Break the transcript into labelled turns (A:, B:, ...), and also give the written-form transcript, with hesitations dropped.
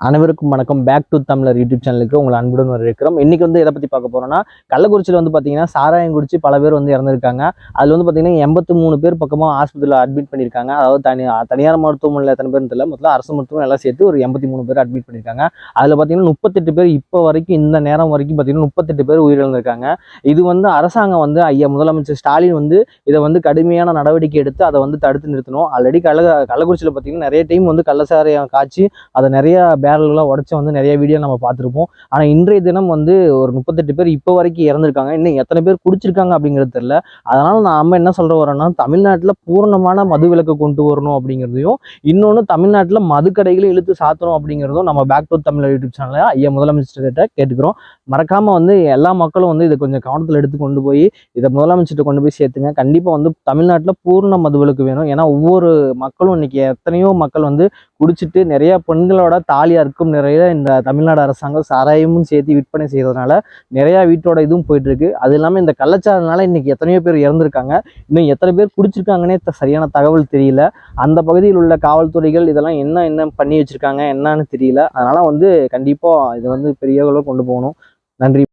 A: அனைவருக்கும் வணக்கம். Back to தமிழர் யூடியூப் சேனலுக்கு உங்களை அன்புடன் வரவேற்கிறோம். இன்னைக்கு எதை பற்றி பார்க்க போறோம்னா, கள்ளக்குறிச்சியில் பார்த்தீங்கன்னா சாராயம் குடிச்சு பல பேர் இறந்துருக்காங்க. அதில் பார்த்தீங்கன்னா 83 பேர் பக்கமாக ஹாஸ்பிட்டலில் அட்மிட் பண்ணியிருக்காங்க. அதாவது தனியார் மருத்துவமனையில் எத்தனை பேர் தெரியல, மொத்தம் அரசு மருத்துவம் எல்லாம் சேர்த்து ஒரு 83 பேர் அட்மிட் பண்ணியிருக்காங்க. அதில் பார்த்தீங்கன்னா 38 பேர் இப்போ வரைக்கும் இந்த நேரம் வரைக்கும் பார்த்தீங்கன்னா 38 பேர் உயிரிழந்திருக்காங்க. இது அரசாங்கம் ஐயா முதலமைச்சர் ஸ்டாலின் இதை கடுமையான நடவடிக்கை எடுத்து அதை தடுத்து நிறுத்தணும். ஆல்ரெடி கள்ளக்குறிச்சியில் பார்த்தீங்கன்னா நிறைய டைம் கள்ளச்சாராயம் காய்ச்சி அதை நிறைய பேரல்களாக உடச்சி நிறைய வீடியோ நம்ம பார்த்துருப்போம். ஆனால் இன்றைய தினம் ஒரு 38 பேர் இப்போ வரைக்கும் இறந்துருக்காங்க. இன்னும் எத்தனை பேர் குடிச்சிருக்காங்க அப்படிங்கிறது தெரியல. அதனால நம்ம என்ன சொல்ற வரோம்னா, தமிழ்நாட்டில் பூர்ணமான மது விலக்கு கொண்டு வரணும் அப்படிங்கிறதையும், இன்னொன்று தமிழ்நாட்டில் மதுக்கடைகளை இழுத்து சாத்தணும் அப்படிங்கிறதும் நம்ம பேக் டு தமிழர் யூடியூப் சேனலில் ஐயா முதலமைச்சர்கிட்ட கேட்டுக்கிறோம். மறக்காம எல்லா மக்களும் இதை கொஞ்சம் கவனத்தில் எடுத்து கொண்டு போய் இதை முதலமைச்சர்கிட்ட கொண்டு போய் சேர்த்துங்க. கண்டிப்பாக தமிழ்நாட்டில் பூர்ண மது விலக்கு வேணும். ஏன்னா ஒவ்வொரு மக்களும் இன்னைக்கு எத்தனையோ மக்கள் குடிச்சிட்டு நிறைய பெண்களோட தாலியா இருக்கும் நிறைய இந்த தமிழ்நாடு அரசாங்கம் சாராயமும் சேர்த்து விற்பனை செய்யறதுனால நிறைய வீட்டோட இதுவும் போயிட்டு இருக்கு. அது இல்லாமல் இந்த கள்ளச்சாரனால இன்னைக்கு எத்தனையோ பேர் இறந்துருக்காங்க. இன்னும் எத்தனை பேர் குடிச்சிருக்காங்கன்னே சரியான தகவல் தெரியல. அந்த பகுதியில் உள்ள காவல்துறைகள் இதெல்லாம் என்ன பண்ணி வச்சிருக்காங்க என்னன்னு தெரியல. அதனால கண்டிப்பா இது பெரிய அளவில் கொண்டு போகணும். நன்றி.